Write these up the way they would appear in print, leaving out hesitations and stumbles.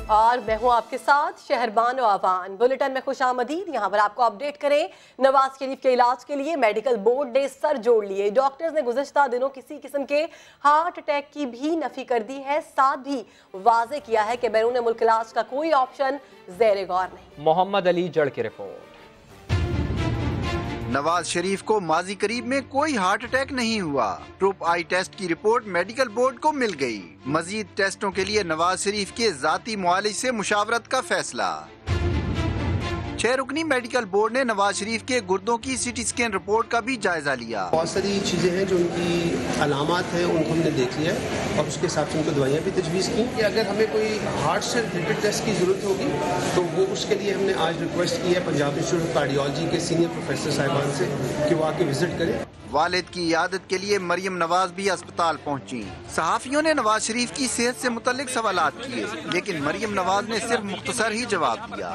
اور میں ہوں آپ کے ساتھ شہربان و آوان۔ بلیٹن میں خوش آمدید۔ یہاں پر آپ کو اپڈیٹ کریں، نواز شریف کے علاج کے لیے میڈیکل بورڈ نے سر جوڑ لیے۔ ڈاکٹرز نے گزشتہ دنوں کسی قسم کے ہارٹ اٹیک کی بھی نفی کر دی ہے، ساتھ بھی واضح کیا ہے کہ بیرون ملک علاج کا کوئی آپشن زیر غور نہیں۔ محمد علی جڑ کی رپورٹ۔ نواز شریف کو ماضی قریب میں کوئی ہارٹ اٹیک نہیں ہوا۔ ٹروپ آئی ٹیسٹ کی رپورٹ میڈیکل بورڈ کو مل گئی۔ مزید ٹیسٹوں کے لیے نواز شریف کے ذاتی معالج سے مشاورت کا فیصلہ۔ 6 رکنی میڈیکل بورڈ نے نواز شریف کے گردوں کی سی ٹی اسکین رپورٹ کا بھی جائزہ لیا۔ بہت ساری چیزیں ہیں جو ان کی علامات ہیں، ان کو ہم نے دیکھ لیا ہے اور اس کے حساب سے ان کو دوائیاں بھی تجویز کی کہ اگر ہمیں کوئی ہارٹ سے ریلیٹڈ ٹیسٹ کی ضرورت ہوگی تو وہ اس کے لیے ہم نے آج ریکویسٹ کی ہے پنجاب انسٹیٹیوٹ آف کارڈیالوجی کے سینئر پروفیسر صاحبان سے کہ وہ آ کے وزٹ کریں۔ والد کی عیادت کے لیے مریم نواز بھی اسپتال پہنچی۔ صحافیوں نے نواز شریف کی صحت سے متعلق سوالات کیے، لیکن مریم نواز نے صرف مختصر ہی جواب دیا۔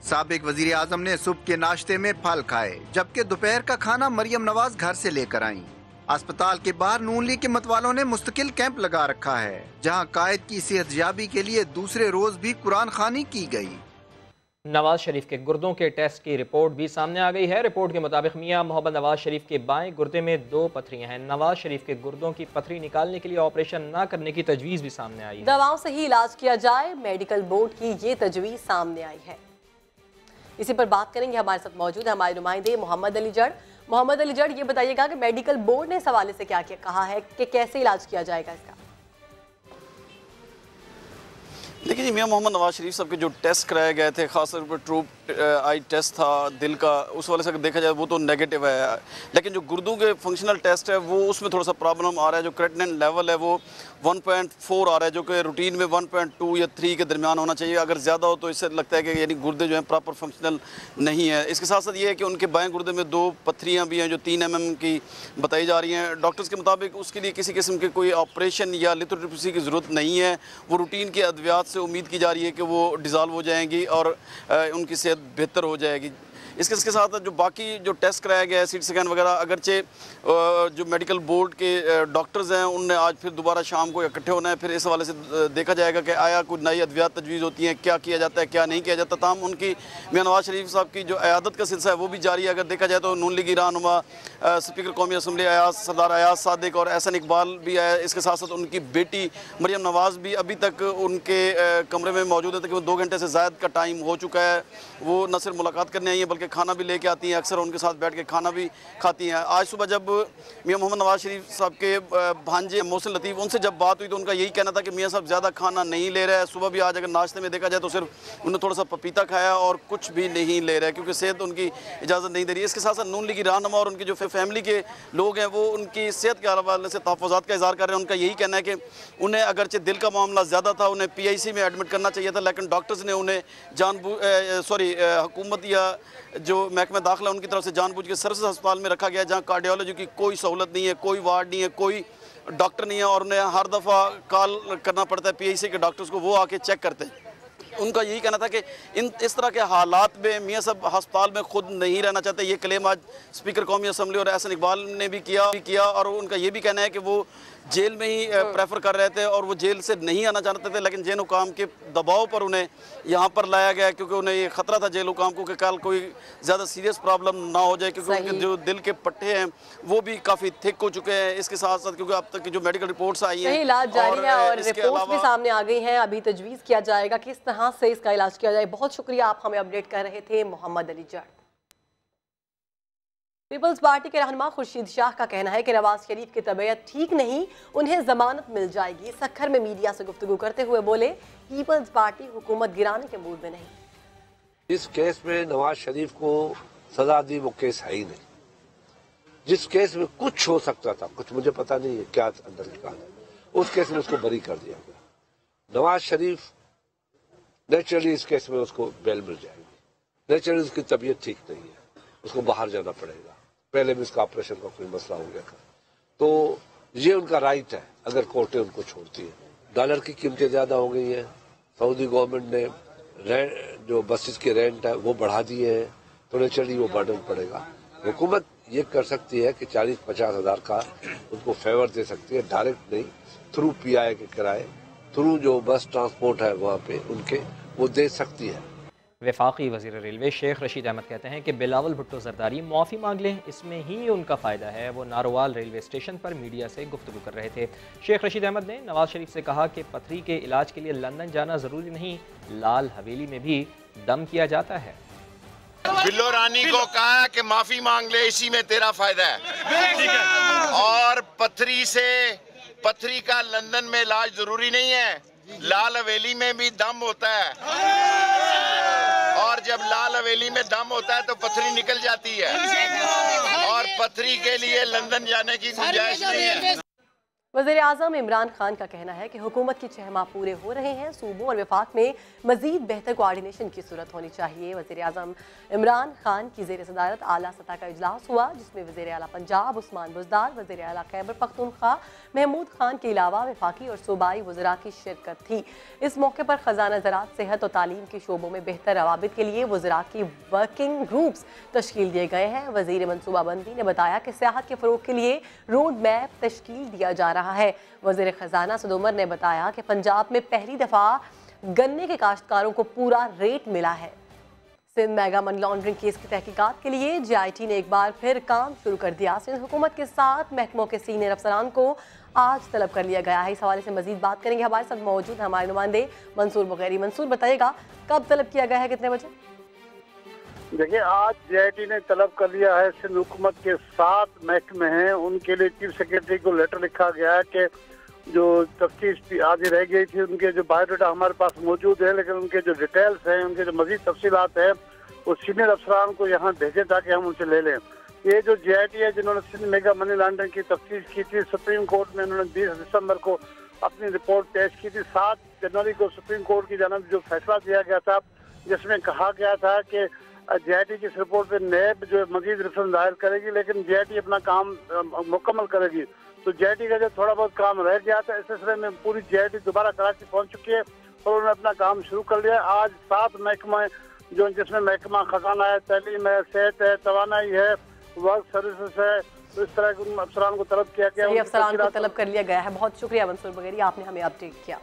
سابق وزیر اعظم نے صبح کے ناشتے میں پھل کھائے، جبکہ دوپہر کا کھانا مریم نواز گھر سے لے کر آئیں۔ اسپتال کے باہر نون لیگ کے متوالوں نے مستقل کیمپ لگا رکھا ہے، جہاں قائد کی صحت یابی کے لیے دوسرے روز بھی قرآن خوانی کی گئی۔ نواز شریف کے گردوں کے ٹیسٹ کی رپورٹ بھی سامنے آ گئی ہے۔ رپورٹ کے مطابق میاں محمد نواز شریف کے بائیں گردے میں 2 پتھریاں ہیں۔ نواز شریف کے گردوں کی پتھری نکالنے کے لیے آپریشن نہ کرنے کی تجویز بھی سامنے آئی ہے۔ دواؤں سے ہی علاج کیا جائے، میڈیکل بورڈ کی یہ تجویز سامنے آئی ہے۔ اسی پر بات کریں گے، ہمارے ساتھ موجود ہے ہمارے نمائندے محمد علی جڑ۔ محمد علی جڑ، یہ بتائیے گا کہ میڈیکل بورڈ نے اس حوالے سے کیا کہا ہے کہ کیسے علاج کیا جائے گا اس کا؟ دیکھیں جی، میاں محمد نواز شریف صاحب کے جو ٹیسٹ کرائے گئے تھے، خاص طور پر ٹروپ آئی ٹیسٹ تھا دل کا، اس والے سے اگر دیکھا جائے وہ تو نیگیٹو ہے، لیکن جو گردوں کے فنکشنل ٹیسٹ ہے وہ اس میں تھوڑا سا پرابلم آ رہا ہے۔ جو کریٹنن لیول ہے وہ 1.4 آ رہا ہے، جو کہ روٹین میں 1.2 یا 3 کے درمیان ہونا چاہیے۔ اگر زیادہ ہو تو اس سے لگتا ہے کہ یعنی گردے جو ہیں پراپر فنکشنل نہیں ہے۔ اس کے ساتھ ساتھ یہ ہے کہ ان کے بائیں گردے میں 2 پتھریاں بھی ہیں جو 3 mm کی بتائی جا رہی ہیں۔ ڈاکٹرز کے مطابق اس کے لیے کسی قسم کے کوئی آپریشن یا لیتھوٹریپسی کی ضرورت نہیں ہے۔ وہ روٹین کے ادویات سے امید کی جا رہی ہے کہ وہ ڈیزالو ہو جائیں گی اور ان کی صحت بہتر ہو جائے گی۔ اس کے ساتھ جو باقی جو ٹیسٹ کرایا گیا ہے، سی ٹی اسکین وغیرہ، اگرچہ جو میڈیکل بورڈ کے ڈاکٹرز ہیں ان نے آج پھر دوبارہ شام کو اکٹھے ہونا ہے، پھر اس حوالے سے دیکھا جائے گا کہ آیا کوئی نئی ادویات تجویز ہوتی ہیں، کیا کیا جاتا ہے کیا نہیں کیا جاتا۔ تاہم ان کی میاں نواز شریف صاحب کی جو عیادت کا سلسلہ ہے وہ بھی جاری ہے۔ اگر دیکھا جائے تو نون لیگی رہنما اسپیکر قومی اسمبلی سردار ایاز صادق اور احسن اقبال بھی آیا۔ اس کے ساتھ ساتھ ان کی بیٹی مریم نواز بھی ابھی تک ان کے کمرے میں موجود ہے، تقریباً 2 گھنٹے سے زائد کا ٹائم ہو چکا ہے۔ وہ نہ صرف ملاقات کرنے آئی ہیں بلکہ کھانا بھی لے کے آتی ہیں، اکثر ان کے ساتھ بیٹھ کے کھانا بھی کھاتی ہیں۔ آج صبح جب میاں محمد نواز شریف صاحب کے بھانجے محسن لطیف ان سے جب بات ہوئی تو ان کا یہی کہنا تھا کہ میاں صاحب زیادہ کھانا نہیں لے رہے ہیں۔ صبح بھی آج اگر ناشتے میں دیکھا جائے تو صرف انہوں نے تھوڑا سا پپیتا کھایا اور کچھ بھی نہیں لے رہے کیونکہ صحت ان کی اجازت نہیں دے رہی ہے۔ اس کے ساتھ ساتھ نون لیگی رہنما اور ان کی جو فیملی کے لوگ ہیں وہ ان کی صحت کے حوالے سے تحفظات کا اظہار کر رہے ہیں۔ ان کا یہی کہنا ہے کہ انہیں اگرچہ دل کا معاملہ زیادہ تھا، انہیں PIC میں ایڈمٹ کرنا چاہیے تھا، لیکن ڈاکٹرز نے انہیں حکومت یا جو محکمہ داخلہ ان کی طرف سے جان بوجھ کے سروسز ہسپتال میں رکھا گیا جہاں کارڈیالوجی کی کوئی سہولت نہیں ہے، کوئی وارڈ نہیں ہے، کوئی ڈاکٹر نہیں ہے اور انہیں ہر دفعہ کال کرنا پڑتا ہے PIC کے ڈاکٹرز کو، وہ آ کے چیک کرتے ہیں۔ ان کا یہی کہنا تھا کہ اس طرح کے حالات میں میاں صاحب ہسپتال میں خود نہیں رہنا چاہتے۔ یہ کلیم آج اسپیکر قومی اسمبلی اور احسن اقبال نے بھی کیا اور ان کا یہ بھی کہنا ہے کہ وہ جیل میں ہی پریفر کر رہے تھے اور وہ جیل سے نہیں آنا چاہتے تھے، لیکن جیل حکام کے دباؤ پر انہیں یہاں پر لایا گیا کیونکہ انہیں یہ خطرہ تھا جیل حکام کو کہ کل کوئی زیادہ سیریس پرابلم نہ ہو جائے، کیونکہ ان کے جو دل کے پٹھے ہیں وہ بھی کافی تھک ہو چکے ہیں۔ اس کے ساتھ ساتھ کیونکہ اب تک کی جو میڈیکل رپورٹس آئی ہیں علاج جاری ہے اور رپورٹس بھی سامنے آ گئی ہیں، ابھی تجویز کیا جائے گا کس طرح سے اس کا علاج کیا جائے۔ بہت شکریہ، آپ ہمیں اپڈیٹ کر رہے تھے محمد علی جڑ۔ پیپلز پارٹی کے رہنما خورشید شاہ کا کہنا ہے کہ نواز شریف کی طبیعت ٹھیک نہیں، انہیں ضمانت مل جائے گی۔ سکھر میں میڈیا سے گفتگو کرتے ہوئے بولے، پیپلز پارٹی حکومت گرانے کے موڈ میں نہیں۔ جس کیس میں نواز شریف کو سزا دی وہ کیس ہے ہی نہیں۔ جس کیس میں کچھ ہو سکتا تھا، کچھ مجھے پتا نہیں ہے کیا اندر نکالا، اس کیس میں اس کو بری کر دیا گیا۔ نواز شریف نیچرلی اس کیس میں اس کو بیل مل جائے گی۔ نیچرلی اس کی طبیعت ٹھیک نہیں ہے، اس کو باہر جانا پڑے گا۔ پہلے بھی اس کا آپریشن کا کوئی مسئلہ ہو گیا تھا، تو یہ ان کا رائٹ ہے اگر کورٹیں ان کو چھوڑتی ہیں۔ ڈالر کی قیمتیں زیادہ ہو گئی ہیں، سعودی گورنمنٹ نے جو بسز کے رینٹ ہے وہ بڑھا دیے ہیں، تو نیچرلی وہ برڈن پڑے گا۔ حکومت یہ کر سکتی ہے کہ 40-50 ہزار کا ان کو فیور دے سکتی ہے، ڈائریکٹ نہیں، تھرو PI کے کرائے थ्रू जो बस ट्रांसपोर्ट है वहाँ पे उनके वो दे सकती है। वफाकी वज़ीर रेलवे शेख रशीद अहमद कहते हैं कि बिलावल भुट्टो जरदारी माफ़ी मांग लें, इसमें ही उनका फ़ायदा है। वो नारोवाल रेलवे स्टेशन पर मीडिया से गुफ्तगू कर रहे थे। शेख रशीद अहमद ने नवाज शरीफ से कहा कि पथरी के इलाज के लिए लंदन जाना ज़रूरी नहीं, लाल हवेली में भी दम किया जाता है। बिल्लो रानी को कहा कि माफी मांग ले, इसी में तेरा फायदा है। और पथरी का लंदन में इलाज जरूरी नहीं है, लाल हवेली में भी दम होता है। और जब लाल हवेली में दम होता है तो पथरी निकल जाती है, और पथरी के लिए लंदन जाने की गुंजाइश नहीं है। वज़ीर आज़म इमरान खान का कहना है कि हुकूमत की 6 माह पूरे हो रहे हैं, सूबों और वफाक में मज़ीद बेहतर कोऑर्डिनेशन की सूरत होनी चाहिए। वज़ीर आज़म इमरान खान की ज़ेर सदारत आला सतह का इजलास हुआ, जिसमें वज़ीर आला पंजाब उस्मान बुज़दार, वज़ीर आला खैबर पख्तूनख्वा महमूद खान के अलावा वफाकी और सूबाई वज़रा की शिरकत थी। इस मौके पर ख़जाना ज़राअत, सेहत और तालीम के शोबों में बेहतर रवाबित के लिए वज़रा की वर्किंग ग्रुप्स तश्कील दिए गए हैं। वज़ीर मनसूबाबंदी ने बताया कि सियाहत के फ़रोग़ के लिए रोड मैप तश्कील दिया जा रहा है। वज़ीर ख़जाना सद उमर ने बताया कि पंजाब में पहली दफ़ा गन्ने के काश्तकारों को पूरा रेट मिला है। Sindh mega money laundering case की तहकीकात के लिए JIT ने एक बार फिर काम शुरू कर दिया। सिंध हुकूमत के 7 महकमों के सीनियर अफसरान को आज तलब कर लिया गया है। इस हवाले से मजीद बात करेंगे, हमारे साथ मौजूद है हमारे नुमाइंदे मंसूर बगैरी। मंसूर, बताइएगा कब तलब किया गया है, कितने बजे? देखिए, आज JIT ने तलब कर लिया है। सिंध हुकूमत के 7 महकमे हैं, उनके लिए चीफ सेक्रेटरी को लेटर लिखा गया है कि जो तफ्तीश आधी रह गई थी, उनके जो बायोडाटा हमारे पास मौजूद है, लेकिन उनके जो डिटेल्स हैं, उनके जो मजीद तफसीलात हैं, वो सीनियर अफसरान को यहाँ भेजें ताकि हम उनसे ले लें। ये जो JIT है, जिन्होंने सिंध मेगा मनी लॉन्ड्रिंग की तफ्तीश की थी, सुप्रीम कोर्ट में उन्होंने 20 दिसंबर को अपनी रिपोर्ट पेश की थी। 7 जनवरी को सुप्रीम कोर्ट की जानिब जो फैसला दिया गया था, जिसमें कहा गया था कि JIT की इस रिपोर्ट पे नैब जो मजीद रिफरेंस दायर करेगी, लेकिन JIT अपना काम मुकम्मल करेगी। तो JIT का जो थोड़ा बहुत काम रह गया था, इस सिलसिले में पूरी JIT दोबारा कराची पहुंच चुकी है और उन्होंने अपना काम शुरू कर लिया। आज 7 महकमा जो जिसमें महकमा खजाना है, तालीम है, सेहत है, तवानाई है, वर्क सर्विसेज है, तो इस तरह के अफसरान को तलब किया गया, अफसरान को तलब कर लिया गया है। बहुत शुक्रिया मंसूर बगैरी, आपने हमें अपडेट किया।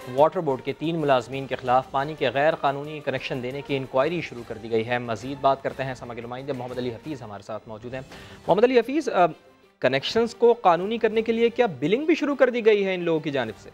वाटर बोर्ड के 3 मुलाजमीन के खिलाफ पानी के गैर कानूनी कनेक्शन देने की इंक्वायरी शुरू कर दी गई है। मजीद बात करते हैं, समा के नुमाइंदे मोहम्मद अली हफीज़ हमारे साथ मौजूद हैं। मोहम्मद अली हफीज़, कनेक्शंस को कानूनी करने के लिए क्या बिलिंग भी शुरू कर दी गई है इन लोगों की जानिब से?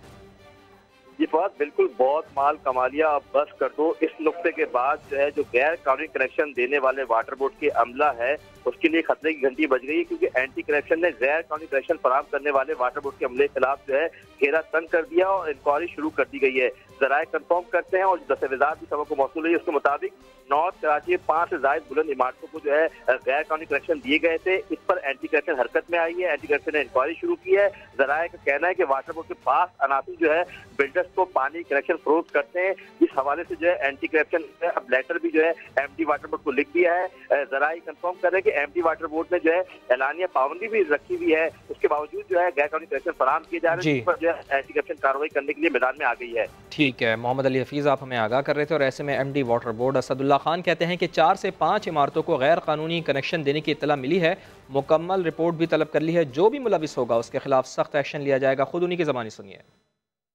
ये बात बिल्कुल बहुत माल कमा लिया, अब बस कर दो। इस नुक्ते के बाद जो है, जो गैर कानूनी कनेक्शन देने वाले वाटर बोर्ड के अमला है, उसके लिए खतरे की घंटी बज गई है, क्योंकि एंटी कनेक्शन ने गैर कानूनी कनेक्शन फराहम करने वाले वाटर बोर्ड के अमले के खिलाफ जो है घेरा तंग कर दिया और इंक्वायरी शुरू कर दी गई है। जराए कंफर्म करते हैं और दस्तावेजात भी सबको मौसूल है, उसके मुताबिक नॉर्थ कराची में 5 से ज्यादा बुलंद इमारतों को जो है गैर कानूनी कनेक्शन दिए गए थे। इस पर एंटी कनेक्शन हरकत में आई है, एंटी कनेक्शन ने इंक्वायरी शुरू की है। जराए का कहना है कि वाटर बोर्ड के पास अनासर जो है बिल्डर्स को पानी कनेक्शन फरोख्त करते हैं। इस हवाले से जो है एंटी कनेक्शन अब लेटर भी जो है MD वाटर बोर्ड को लिख दिया है। जराए कंफर्म कर रहे हैं कि MD वाटर बोर्ड ने जो है एलानिया पाबंदी भी रखी हुई है, उसके बावजूद जो है गैर कानूनी कनेक्शन फराहम किए जा रहे हैं, पर जो है एंटी करप्शन कार्रवाई करने के लिए मैदान में आ गई है। ठीक है, मोहम्मद अली हफीज़ आप हमें आगाह कर रहे थे। और ऐसे में MD water board Asadullah Khan कहते हैं कि 4 से 5 इमारतों को गैर कानूनी कनेक्शन देने की इत्तला मिली है, मुकम्मल रिपोर्ट भी तलब कर ली है, जो भी मुलविस होगा उसके खिलाफ सख्त एक्शन लिया जाएगा। खुद उन्हीं की ज़बानी सुनिए।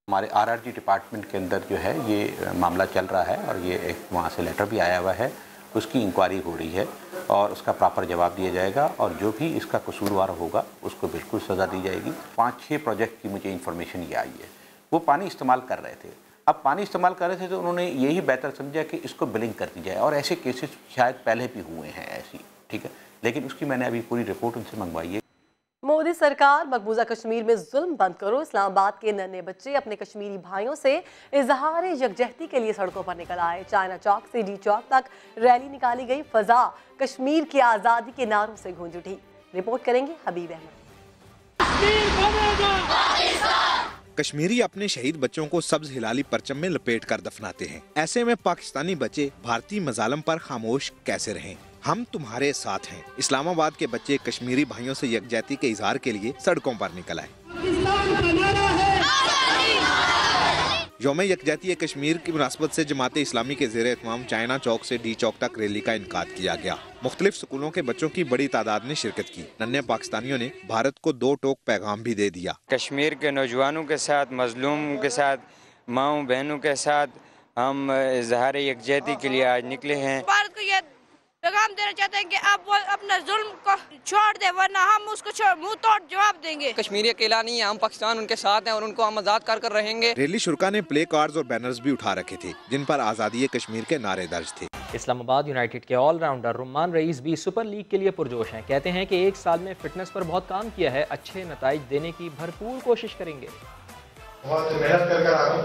हमारे RRG डिपार्टमेंट के अंदर जो है ये मामला चल रहा है और ये एक वहाँ से लेटर भी आया हुआ है, उसकी इंक्वायरी हो रही है और उसका प्रॉपर जवाब दिया जाएगा और जो भी इसका कसूरवार होगा उसको बिल्कुल सज़ा दी जाएगी। 5-6 प्रोजेक्ट की मुझे इन्फॉर्मेशन ये आई है, वो पानी इस्तेमाल कर रहे थे। अब पानी इस्तेमाल कर रहे थे तो उन्होंने यही बेहतर समझा कि इसको बिलिंग कर दी जाए, और ऐसे केसेस शायद पहले भी हुए हैं ऐसी, ठीक है, लेकिन उसकी मैंने अभी पूरी रिपोर्ट उनसे मंगवाई है। मोदी सरकार मकबूजा कश्मीर में जुल्म बंद करो। इस्लामाबाद के नन्हे बच्चे अपने कश्मीरी भाइयों से इजहार यकजहती के लिए सड़कों पर निकल आए। चाइना चौक से D चौक तक रैली निकाली गई। फजा कश्मीर की आज़ादी के नारों से गूंज उठी। रिपोर्ट करेंगे हबीब अहमद। कश्मीरी अपने शहीद बच्चों को सब्ज हिलाली परचम में लपेट कर दफनाते हैं। ऐसे में पाकिस्तानी बच्चे भारतीय मजालम पर खामोश कैसे रहें? हम तुम्हारे साथ हैं। इस्लामाबाद के बच्चे कश्मीरी भाइयों से यकजहती के इजहार के लिए सड़कों पर निकल आए। यौम यकजहती कश्मीर की मुनासबत से जमात इस्लामी के ज़ेर एहतमाम चाइना चौक से डी चौक तक रैली का इनकाद किया गया। मुख्तलिफ स्कूलों के बच्चों की बड़ी तादाद ने शिरकत की। नन्हे पाकिस्तानियों ने भारत को दो टोक पैगाम भी दे दिया। कश्मीर के नौजवानों के साथ, मजलूम के साथ, माओ बहनों के साथ हम इज़हार यकजहती के लिए आज निकले हैं। भारत को ये पैगाम देना चाहते हैं कि अब वो अपना जुल्म को छोड़ दे, वरना हम उसको मुंह तोड़ जवाब देंगे। कश्मीर अकेला नहीं है, हम पाकिस्तान उनके साथ हैं और उनको हम आज़ाद कर रहेंगे। रैली शुरा ने प्ले कार्ड्स और बैनर्स भी उठा रखे थे जिन पर आज़ादी कश्मीर के नारे दर्ज थे। इस्लामाबाद यूनाइटेड के ऑलराउंडर रुमान रईस भी सुपर लीग के लिए पुरजोश हैं। कहते हैं कि एक साल में फिटनेस पर बहुत काम किया है, अच्छे नताइज देने की भरपूर कोशिश करेंगे। बहुत मेहनत कर आ रहा हूँ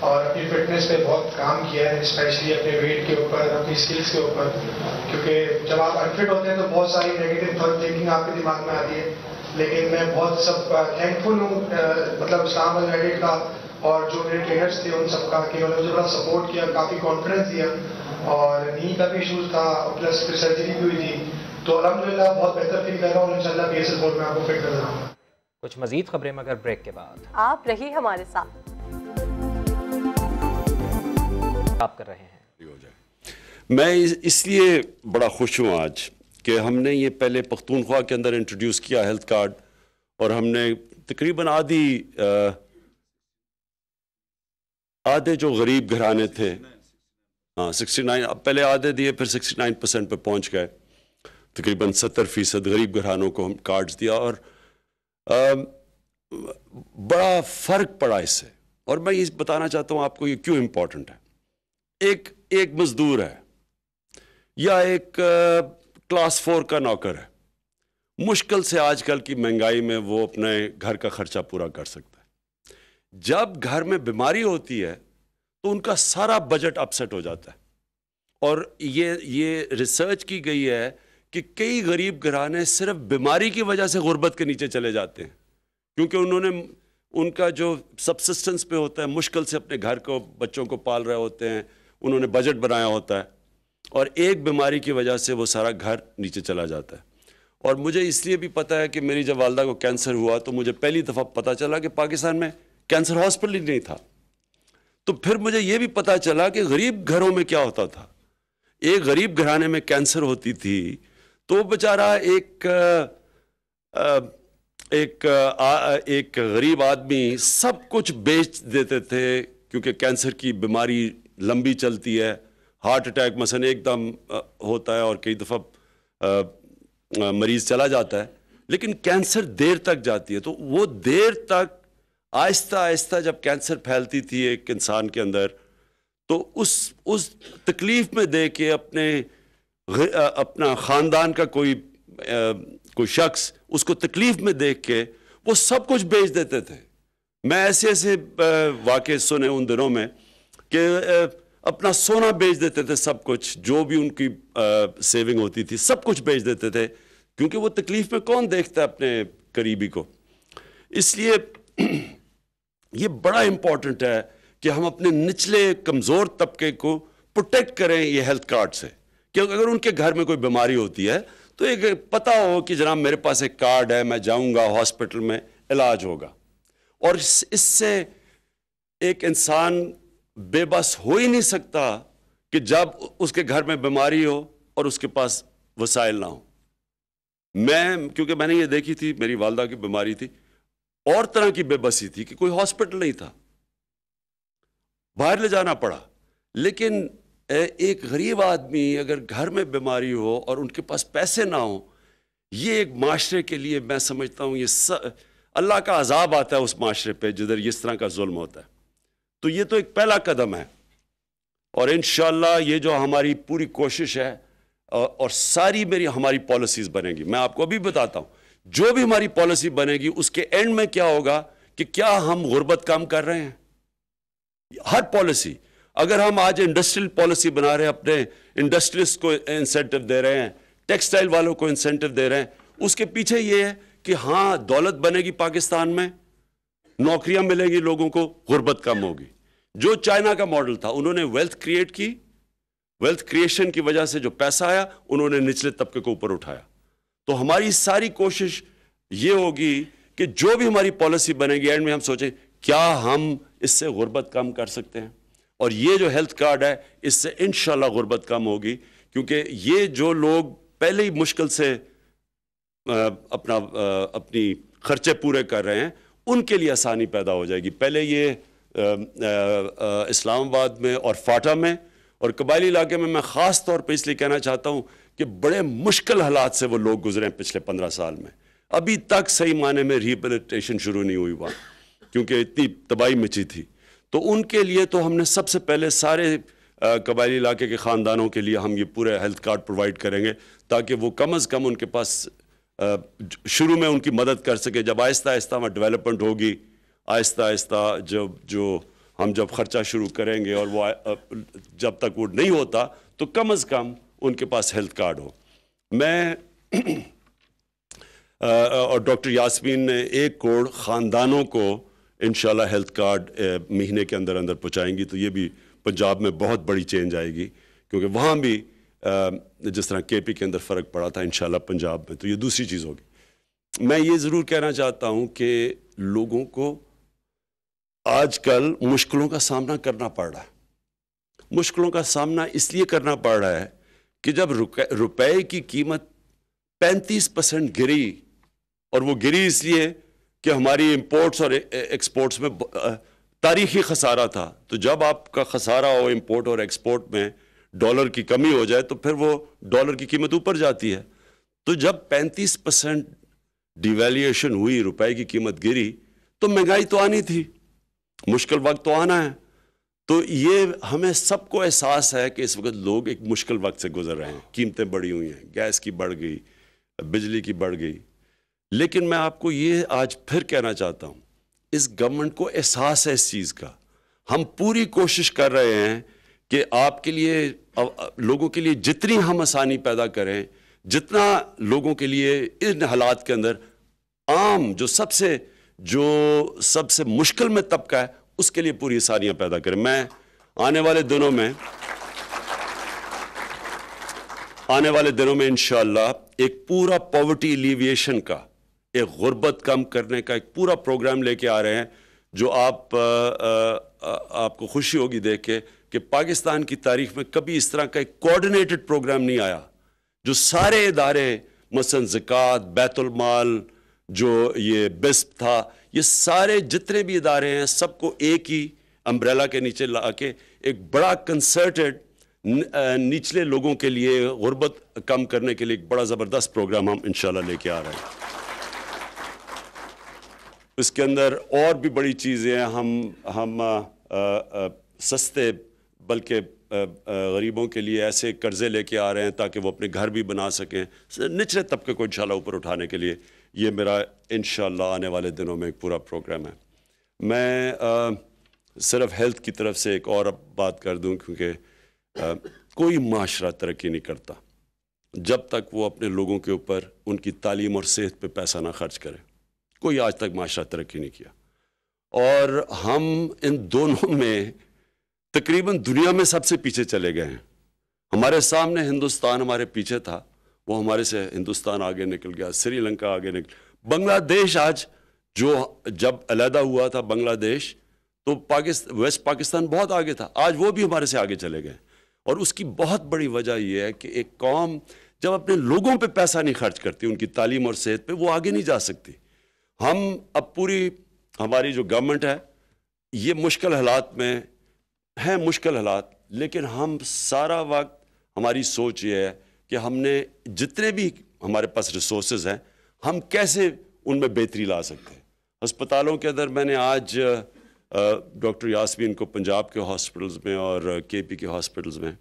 और अपनी फिटनेस पे बहुत काम किया है, स्पेशली अपने वेट के ऊपर, अपनी स्किल्स के ऊपर, क्योंकि जब आप अनफिट होते हैं तो बहुत सारी नेगेटिव थिंकिंग आपके दिमाग में आती है। लेकिन मैं बहुत सब थैंकफुल हूँ मतलब इस्लामाबाद यूनाइटेड का और जो मेरे ट्रेनर्स थे उन सबका कि उन्होंने मुझे बड़ा सपोर्ट किया, काफ़ी कॉन्फिडेंस दिया। और नी का भी इशूज़ था, प्लस फिर सर्जरी भी हुई थी, तो अल्हम्दुलिल्लाह बहुत बेहतर फील कर रहा हूँ। इंशाल्लाह PSL बोर्ड में आपको फिट कर रहा हूँ। कुछ मजीद खबरें मगर ब्रेक के बाद। आप रहिए हमारे साथ। आप कर रहे हैं। मैं इसलिए बड़ा खुश हूँ आज कि हमने ये पहले पख्तूनख्वा के अंदर इंट्रोड्यूस किया हेल्थ कार्ड, और हमने तकरीबन आधे जो गरीब घराने थे, हाँ 69, पहले आधे दिए, फिर 69% पे पहुँच गए। तकरीबन 70% गरीब घरानों को हम कार्ड्स दिया और बड़ा फ़र्क पड़ा इससे। और मैं ये बताना चाहता हूँ आपको ये क्यों इम्पोर्टेंट है। एक मजदूर है या एक क्लास 4 का नौकर है, मुश्किल से आजकल की महंगाई में वो अपने घर का खर्चा पूरा कर सकता है। जब घर में बीमारी होती है तो उनका सारा बजट अपसेट हो जाता है। और ये रिसर्च की गई है कि कई गरीब घराने सिर्फ बीमारी की वजह से गुर्बत के नीचे चले जाते हैं, क्योंकि उनका जो सबसिस्टेंस पे होता है, मुश्किल से अपने घर को, बच्चों को पाल रहे होते हैं, उन्होंने बजट बनाया होता है, और एक बीमारी की वजह से वो सारा घर नीचे चला जाता है। और मुझे इसलिए भी पता है कि मेरी जब वालदा को कैंसर हुआ तो मुझे पहली दफ़ा पता चला कि पाकिस्तान में कैंसर हॉस्पिटल ही नहीं था। तो फिर मुझे ये भी पता चला कि गरीब घरों में क्या होता था। एक गरीब घराने में कैंसर होती थी तो वो बेचारा एक गरीब आदमी सब कुछ बेच देते थे, क्योंकि कैंसर की बीमारी लंबी चलती है। हार्ट अटैक मसलन एकदम होता है और कई दफ़ा मरीज़ चला जाता है, लेकिन कैंसर देर तक जाती है। तो वो देर तक आहिस्ता आहिस्ता जब कैंसर फैलती थी एक इंसान के अंदर, तो उस तकलीफ़ में दे के अपना ख़ानदान का कोई शख्स उसको तकलीफ़ में देख के वो सब कुछ बेच देते थे। मैं ऐसे वाक़े सुने उन दिनों में कि अपना सोना बेच देते थे, सब कुछ जो भी उनकी सेविंग होती थी सब कुछ बेच देते थे, क्योंकि वो तकलीफ़ में कौन देखता है अपने करीबी को। इसलिए ये बड़ा इम्पॉर्टेंट है कि हम अपने निचले कमज़ोर तबके को प्रोटेक्ट करें ये हेल्थ कार्ड से, क्योंकि अगर उनके घर में कोई बीमारी होती है तो एक पता हो कि जनाब मेरे पास एक कार्ड है, मैं जाऊंगा हॉस्पिटल में, इलाज होगा। और इससे एक इंसान बेबस हो ही नहीं सकता कि जब उसके घर में बीमारी हो और उसके पास वसाइल ना हो। क्योंकि मैंने ये देखी थी, मेरी वालदा की बीमारी थी, और तरह की बेबसी थी कि कोई हॉस्पिटल नहीं था, बाहर ले जाना पड़ा। लेकिन एक गरीब आदमी अगर घर में बीमारी हो और उनके पास पैसे ना हो, ये एक माशरे के लिए मैं समझता हूँ ये अल्लाह का अजाब आता है उस माशरे पे जिधर इस तरह का जुल्म होता है। तो ये तो एक पहला कदम है, और इंशाअल्लाह ये जो हमारी पूरी कोशिश है और सारी हमारी पॉलिसीज़ बनेगी। मैं आपको अभी बताता हूँ, जो भी हमारी पॉलिसी बनेगी उसके एंड में क्या होगा कि क्या हम गुर्बत कम कर रहे हैं। हर पॉलिसी, अगर हम आज इंडस्ट्रियल पॉलिसी बना रहे हैं, अपने इंडस्ट्रियलिस्ट को इंसेंटिव दे रहे हैं, टेक्सटाइल वालों को इंसेंटिव दे रहे हैं, उसके पीछे ये है कि हाँ दौलत बनेगी पाकिस्तान में, नौकरियां मिलेंगी लोगों को, गुर्बत कम होगी। जो चाइना का मॉडल था, उन्होंने वेल्थ क्रिएट की, वेल्थ क्रिएशन की वजह से जो पैसा आया उन्होंने निचले तबके को ऊपर उठाया। तो हमारी सारी कोशिश ये होगी कि जो भी हमारी पॉलिसी बनेगी एंड में हम सोचें کیا ہم اس سے غربت کم کر سکتے ہیں؟ اور یہ جو ہیلتھ کارڈ ہے اس سے انشاءاللہ غربت کم ہوگی، کیونکہ یہ جو لوگ پہلے ہی مشکل سے اپنی خرچے پورے کر رہے ہیں ان کے لیے آسانی پیدا ہو جائے گی۔ پہلے یہ اسلام آباد میں اور فاٹا میں اور قبائلی علاقے میں خاص طور پہ اس لیے کہنا چاہتا ہوں کہ بڑے مشکل حالات سے وہ لوگ گزرے ہیں پچھلے 15 سال میں، ابھی تک صحیح معنی میں ریہیبلیٹیشن شروع نہیں ہوئی ہوا کیونکہ اتنی تباہی مچی تھی۔ تو ان کے لیے تو ہم نے سب سے پہلے سارے قبائلی علاقے کے خاندانوں کے لیے ہم یہ پورے ہیلتھ کارڈ پرووائڈ کریں گے تاکہ وہ کم از کم ان کے پاس شروع میں ان کی مدد کر سکے۔ جب آہستہ آہستہ وہاں ڈیولپمنٹ ہوگی، آہستہ آہستہ جب خرچہ شروع کریں گے اور وہ جب تک وہ نہیں ہوتا تو کم از کم ان کے پاس ہیلتھ کارڈ ہو۔ میں اور ڈاکٹر یاسمین نے 1 کروڑ خاندانوں کو انشاءاللہ ہیلتھ کارڈ مہینے کے اندر پہنچائیں گی، تو یہ بھی پنجاب میں بہت بڑی چینج آئے گی، کیونکہ وہاں بھی جس طرح کے پی کے اندر فرق پڑا تھا انشاءاللہ پنجاب میں، تو یہ دوسری چیز ہوگی۔ میں یہ ضرور کہنا چاہتا ہوں کہ لوگوں کو آج کل مشکلوں کا سامنا کرنا پڑ رہا ہے۔ مشکلوں کا سامنا اس لیے کرنا پڑ رہا ہے کہ جب روپے کی قیمت 35% گری، اور وہ گری اس لیے کہ ہماری امپورٹس اور ایکسپورٹس میں تاریخی خسارہ تھا، تو جب آپ کا خسارہ ہو امپورٹ اور ایکسپورٹ میں، ڈالر کی کمی ہو جائے تو پھر وہ ڈالر کی قیمت اوپر جاتی ہے۔ تو جب 35% ڈیویلیویشن ہوئی، روپے کی قیمت گری، تو مہنگائی تو آنی تھی، مشکل وقت تو آنا ہے۔ تو یہ ہمیں سب کو احساس ہے کہ اس وقت لوگ ایک مشکل وقت سے گزر رہے ہیں، قیمتیں بڑھی ہوئی ہیں، گیس کی بڑھ گئی، بجلی کی بڑھ گئی، لیکن میں آپ کو یہ آج پھر کہنا چاہتا ہوں، اس گورنمنٹ کو احساس ہے اس چیز کا۔ ہم پوری کوشش کر رہے ہیں کہ آپ کے لیے، لوگوں کے لیے جتنی ہم آسانی پیدا کریں، جتنا لوگوں کے لیے ان حالات کے اندر عام جو سب سے مشکل میں طبقہ ہے اس کے لیے پوری آسانیاں پیدا کریں۔ میں آنے والے دنوں میں انشاءاللہ ایک پورا پاورٹی ایلیویشن کا، ایک غربت کم کرنے کا ایک پورا پروگرام لے کے آ رہے ہیں، جو آپ کو خوشی ہوگی دیکھ کے کہ پاکستان کی تاریخ میں کبھی اس طرح کا ایک کوآرڈینیٹڈ پروگرام نہیں آیا، جو سارے ادارے مثلا زکوٰۃ، بیت المال، جو یہ بسپ تھا، یہ سارے جتنے بھی ادارے ہیں سب کو ایک ہی امبریلا کے نیچے لا کے ایک بڑا کنسرٹڈ نچلے لوگوں کے لیے غربت کم کرنے کے لیے ایک بڑا زبردست پروگرام ہم انشاءاللہ لے کے آ رہے ہیں۔ اس کے اندر اور بھی بڑی چیزیں ہیں، ہم سستے بلکہ غریبوں کے لیے ایسے قرضے لے کے آ رہے ہیں تاکہ وہ اپنے گھر بھی بنا سکیں، نچلے طبقے کو انشاءاللہ اوپر اٹھانے کے لیے۔ یہ میرا انشاءاللہ آنے والے دنوں میں ایک پورا پروگرام ہے۔ میں صرف ہیلتھ کی طرف سے ایک اور بات کر دوں، کیونکہ کوئی معاشرہ ترقی نہیں کرتا جب تک وہ اپنے لوگوں کے اوپر ان کی تعلیم اور صحت پہ پیسہ نہ خرچ کرے۔ کوئی آج تک معاشرہ ترقی نہیں کیا، اور ہم ان دونوں میں تقریباً دنیا میں سب سے پیچھے چلے گئے ہیں۔ ہمارے سامنے ہندوستان ہمارے پیچھے تھا، وہ ہمارے سے ہندوستان آگے نکل گیا، سری لنکا آگے نکل، بنگلہ دیش آج جب علیحدہ ہوا تھا بنگلہ دیش تو ویسٹ پاکستان بہت آگے تھا، آج وہ بھی ہمارے سے آگے چلے گئے۔ اور اس کی بہت بڑی وجہ یہ ہے کہ ایک قوم جب اپنے لوگوں پہ پیسہ نہیں خرچ کرتی، ان کی تعلیم اور صحت پہ، وہ آگے نہیں جا سکتی۔ ہم اب پوری ہماری جو گورنمنٹ ہے یہ مشکل حالات میں ہیں، مشکل حالات، لیکن ہم سارا وقت ہماری سوچ یہ ہے کہ ہم نے جتنے بھی ہمارے پاس ریسورسز ہیں ہم کیسے ان میں بہتری لا سکتے ہیں۔ ہسپتالوں کے اندر میں نے آج ڈاکٹر یاسمین کو پنجاب کے ہاسپٹلز میں اور کے پی کے ہاسپٹلز میں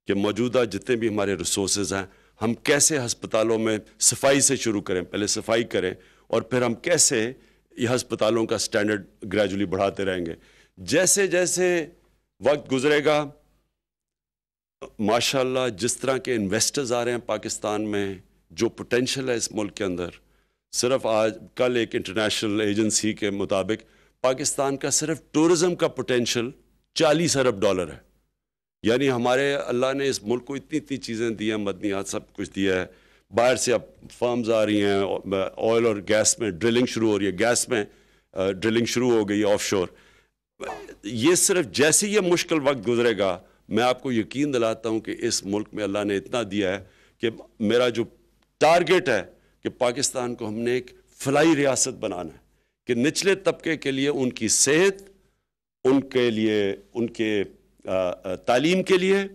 کہ موجودہ جتنے بھی ہمارے ریسورسز ہیں ہم کیسے ہسپتالوں میں صفائی سے شروع کریں، پہلے صفائی کریں، اور پھر ہم کیسے یہ ہسپتالوں کا سٹینڈرڈ گریجولی بڑھاتے رہیں گے۔ جیسے جیسے وقت گزرے گا ماشاءاللہ جس طرح کے انویسٹرز آ رہے ہیں پاکستان میں، جو پوٹینشیل ہے اس ملک کے اندر، صرف کل ایک انٹرنیشنل ایجنسی کے مطابق پاکستان کا صرف ٹورزم کا پوٹینشیل $40 ارب ہے۔ یعنی ہمارے اللہ نے اس ملک کو اتنی چیزیں دی ہیں، مدنیات سب کچھ دیا ہے، باہر سے اب فارمز آ رہی ہیں، آئل اور گیس میں ڈرلنگ شروع ہو رہی ہے، گیس میں ड्रिलिंग शुरू हो गई ऑफ शोर। ये सिर्फ जैसे ये मुश्किल वक्त गुजरेगा, मैं आपको यकीन दिलाता हूँ कि इस मुल्क में अल्लाह ने इतना दिया है कि मेरा जो टारगेट है कि पाकिस्तान को हमने एक फलाई रियासत बनाना है, कि निचले तबके के लिए उनकी सेहत, उनके लिए उनके तालीम के लिए,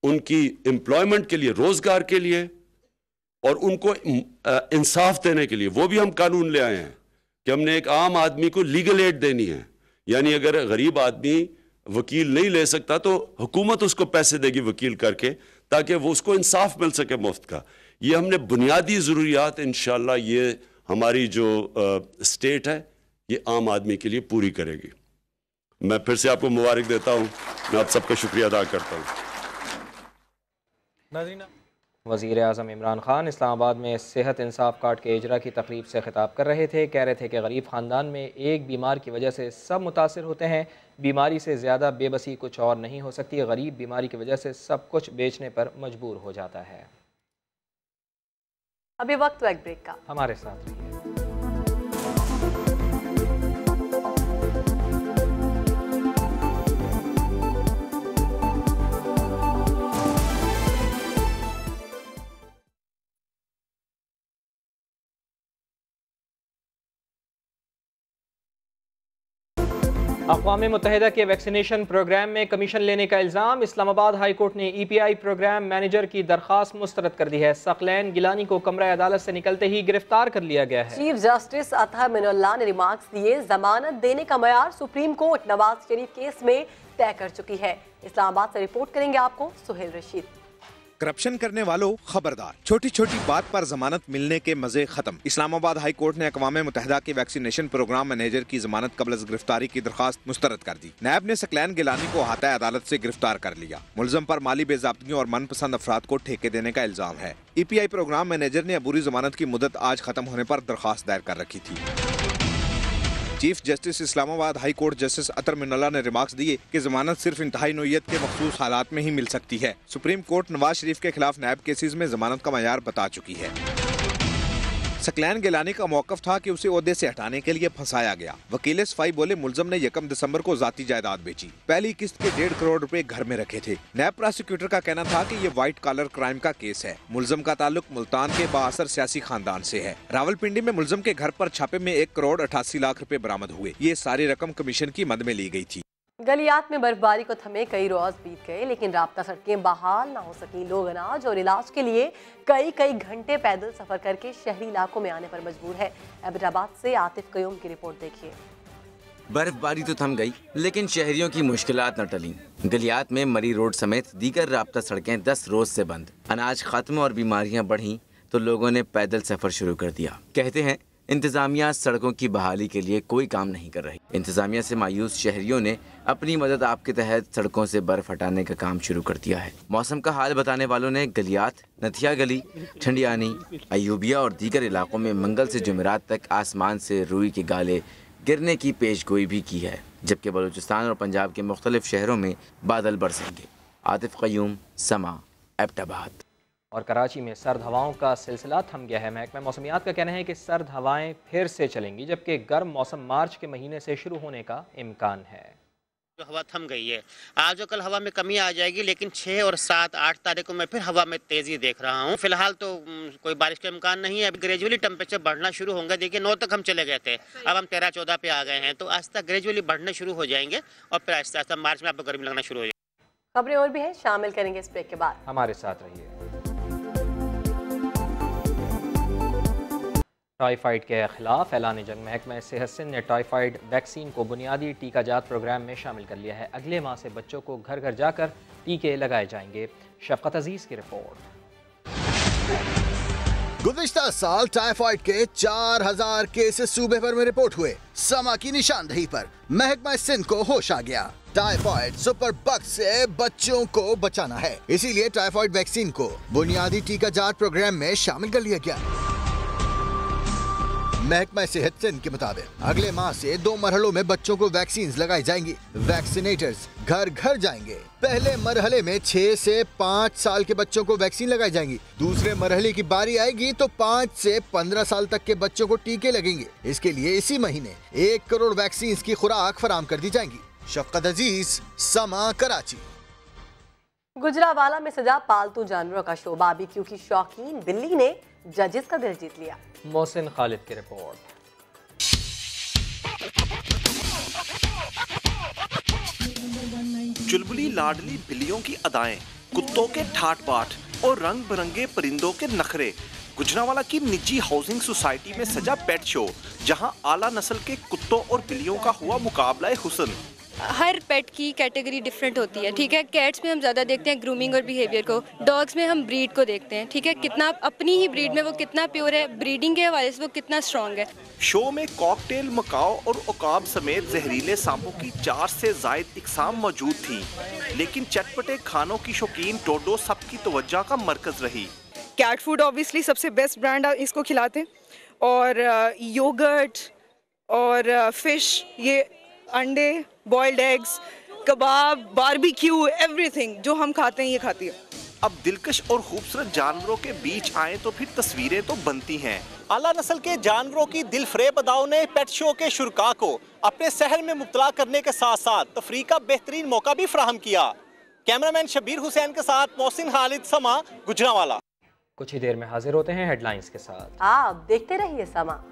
उनकी एम्प्लॉयमेंट के लिए, रोज़गार के लिए, और उनको इंसाफ देने के लिए वो भी हम कानून ले आए हैं कि हमने एक आम आदमी को लीगल एड देनी है। यानी अगर गरीब आदमी वकील नहीं ले सकता तो हुकूमत उसको पैसे देगी वकील करके, ताकि वो उसको इंसाफ मिल सके मुफ्त का। ये हमने बुनियादी ज़रूरियात इंशाअल्लाह ये हमारी जो स्टेट है ये आम आदमी के लिए पूरी करेगी। मैं फिर से आपको मुबारक देता हूँ, मैं आप सबका शुक्रिया अदा करता हूँ। वज़ीर आज़म इमरान खान इस्लामाबाद में सेहत इंसाफ कार्ड के इजरा की तकरीब से खिताब कर रहे थे। कह रहे थे कि गरीब ख़ानदान में एक बीमार की वजह से सब मुतासिर होते हैं। बीमारी से ज़्यादा बेबसी कुछ और नहीं हो सकती। गरीब बीमारी की वजह से सब कुछ बेचने पर मजबूर हो जाता है। अभी वक्त है ब्रेक का, हमारे साथ रहिए। अक़वाम मुत्तहिदा के वैक्सीनेशन प्रोग्राम में कमीशन लेने का इल्ज़ाम। इस्लामाबाद हाई कोर्ट ने EPI प्रोग्राम मैनेजर की दरख्वास्त मुस्तरद कर दी है। सकलैन गिलानी को कमरा अदालत से निकलते ही गिरफ्तार कर लिया गया है। चीफ जस्टिस अतहर मिनुल्लाह ने रिमार्क्स दिए। जमानत देने का मयार supreme court Nawaz Sharif case में तय कर चुकी है। इस्लामाबाद से रिपोर्ट करेंगे आपको सुहेल रशीद। करप्शन करने वालों खबरदार, छोटी छोटी बात पर जमानत मिलने के मजे खत्म। इस्लामाबाद हाई कोर्ट ने अक़वाम मुत्तहिदा के वैक्सीनेशन प्रोग्राम मैनेजर की जमानत कबल गिरफ्तारी की दरखास्त मुस्तरद कर दी। नैब ने सकलैन गिलानी को अहाता अदालत से गिरफ्तार कर लिया। मुलजम पर माली बेज़ाब्तगी और मनपसंद अफराद को ठेके देने का इल्जाम है। EPI प्रोग्राम मैनेजर ने अबूरी जमानत की मुद्दत आज खत्म होने पर दरखास्त दायर कर रखी थी। Chief justice Islamabad high court justice Athar Minallah ने रिमार्क्स दिए कि जमानत सिर्फ इंतहाई नोयत के मखसूस हालात में ही मिल सकती है। सुप्रीम कोर्ट नवाज शरीफ के खिलाफ नैब केसेस में जमानत का मयार बता चुकी है। सकलैन गिलानी का मौक़िफ़ था कि उसे ओहदे से हटाने के लिए फंसाया गया। वकील सफाई बोले मुलजम ने 1 दिसंबर को जाती जायदाद बेची। पहली किस्त के 1.5 करोड़ रुपए घर में रखे थे। नैब प्रोसिक्यूटर का कहना था कि ये व्हाइट कॉलर क्राइम का केस है। मुलजम का ताल्लुक मुल्तान के बाअसर सियासी खानदान से है। रावलपिंडी में मुलजम के घर पर छापे में 1 करोड़ 88 लाख रुपए बरामद हुए। ये सारी रकम कमीशन की मद में ली गई थी। गलियात में बर्फबारी को थमे कई रोज बीत गए, लेकिन राब्ता सड़कें बहाल ना हो सकी। लोग अनाज और इलाज के लिए कई घंटे पैदल सफर करके शहरी इलाकों में आने पर मजबूर है। एबटाबाद से आतिफ कयूम की रिपोर्ट देखिए। बर्फबारी तो थम गई, लेकिन शहरियों की मुश्किलात न टली। गलियात में मरी रोड समेत दीगर राब्ता सड़कें 10 रोज से बंद। अनाज खत्म और बीमारियां बढ़ी तो लोगों ने पैदल सफर शुरू कर दिया। कहते हैं इंतजामिया सड़कों की बहाली के लिए कोई काम नहीं कर रही। इंतजामिया से मायूस शहरियों ने अपनी मदद आप के तहत सड़कों से बर्फ हटाने का काम शुरू कर दिया है। मौसम का हाल बताने वालों ने गलियात, नथिया गली, ठंडियानी, अयूबिया और दीगर इलाकों में मंगल से जुमेरात तक आसमान से रुई के गाले गिरने की पेशगोई भी की है, जबकि बलूचिस्तान और पंजाब के मुख्तलिफ शहरों में बादल बरसेंगे। आतिफ कयूम, समा, एबटाबाद। और कराची में सर्द हवाओं का सिलसिला थम गया है। महकमा मौसमियात का कहना है कि सर्द हवाएं फिर से चलेंगी, जबकि गर्म मौसम मार्च के महीने से शुरू होने का इम्कान है। हवा थम गई है। आज और कल हवा में कमी आ जाएगी, लेकिन 6 और 7, 8 तारीख को मैं फिर हवा में तेजी देख रहा हूँ। फिलहाल तो कोई बारिश का इम्कान नहीं है। अभी ग्रेजुअली टेम्परेचर बढ़ना शुरू होंगे। देखिए 9 तक हम चले गए थे, अब हम 13-14 पे आ गए हैं, तो आहिस्ता ग्रेजुअली बढ़ने शुरू हो जाएंगे और फिर आहिस्ता आहिस्ता मार्च में आपको गर्मी लगना शुरू हो जाएगी। खबरें और भी हैं, शामिल करेंगे इस ब्रेक के बाद। हमारे साथ रहिए। टाइफाइड के खिलाफ ऐलान जंग। महकमा सेहत सिंध ने टाइफाइड वैक्सीन को बुनियादी टीकाजात प्रोग्राम में शामिल कर लिया है। अगले माह से बच्चों को घर घर जाकर टीके लगाए जाएंगे। शफकत अजीज की रिपोर्ट। गुज़िश्ता साल टाइफाइड के 4000 केसेस सूबे भर में रिपोर्ट हुए। समा की निशानदेही पर महकमा सिंध को होश आ गया। टाइफाइड सुपर बग से बच्चों को बचाना है, इसीलिए टाइफाइड वैक्सीन को बुनियादी टीकाजात प्रोग्राम में शामिल कर लिया गया। महकमा सेहत सिंध के मुताबिक अगले माह से 2 मरहलों में बच्चों को वैक्सीन लगाई जाएंगी। वैक्सीनेटर्स घर घर जाएंगे। पहले मरहले में 6 से 5 साल के बच्चों को वैक्सीन लगाई जाएंगी। दूसरे मरहले की बारी आएगी तो 5 से 15 साल तक के बच्चों को टीके लगेंगे। इसके लिए इसी महीने 1 करोड़ वैक्सीन की खुराक फराहम कर दी जाएंगी। शफ़क़त अजीज, समा, कराची। गुजरावाला में सजा पालतू जानवरों का शो। बारबेक्यू की शौकीन बिल्ली ने जजेस का दिल जीत लिया। मोहसिन खालिद की रिपोर्ट। चुलबुली लाडली बिल्लियों की अदाएं, कुत्तों के ठाट बाट और रंग बिरंगे परिंदों के नखरे। गुजरावाला की निजी हाउसिंग सोसाइटी में सजा पेट शो, जहां आला नस्ल के कुत्तों और बिल्लियों का हुआ मुकाबला हुस्न। हर पेट की कैटेगरी डिफरेंट होती है, ठीक है। कैट्स में हम ज़्यादा देखते हैं ग्रूमिंग और बिहेवियर को, डॉग्स में हम ब्रीड को देखते हैं, ठीक है। कितना अपनी ही ब्रीड में वो कितना प्योर है, ब्रीडिंग के हवाले से वो कितना स्ट्रॉन्ग है। शो में कॉकटेल, मकाओ और उकाब समेत जहरीले सांपों की 4 से ज़ायद इकसाम मौजूद थी, लेकिन चटपटे खानों की शौकीन डोडो सबकी तवज्जो का मरकज रही। कैट फूड ऑब्वियसली सबसे बेस्ट ब्रांड इसको खिलाते हैं, और योगर्ट और फिश, ये अंडे, बॉइल्ड एग्स, कबाब, बारबेक्यू, एवरीथिंग जो हम खाते हैं ये खाती है। अब दिलकश और खूबसूरत जानवरों के बीच आए तो फिर तस्वीरें तो बनती हैं। आला नस्ल के जानवरों की दिलफरेब अदाओं ने पेट शो के शुरका को अपने सहर में मुब्तला करने के साथ साथ तफरीह का बेहतरीन मौका भी फराहम किया। कैमरामैन शबीर हुसैन के साथ मोहसिन खालिद, समा, गुजरावाला। कुछ ही देर में हाजिर होते हैं हेडलाइंस के साथ। आप देखते रहिए समा।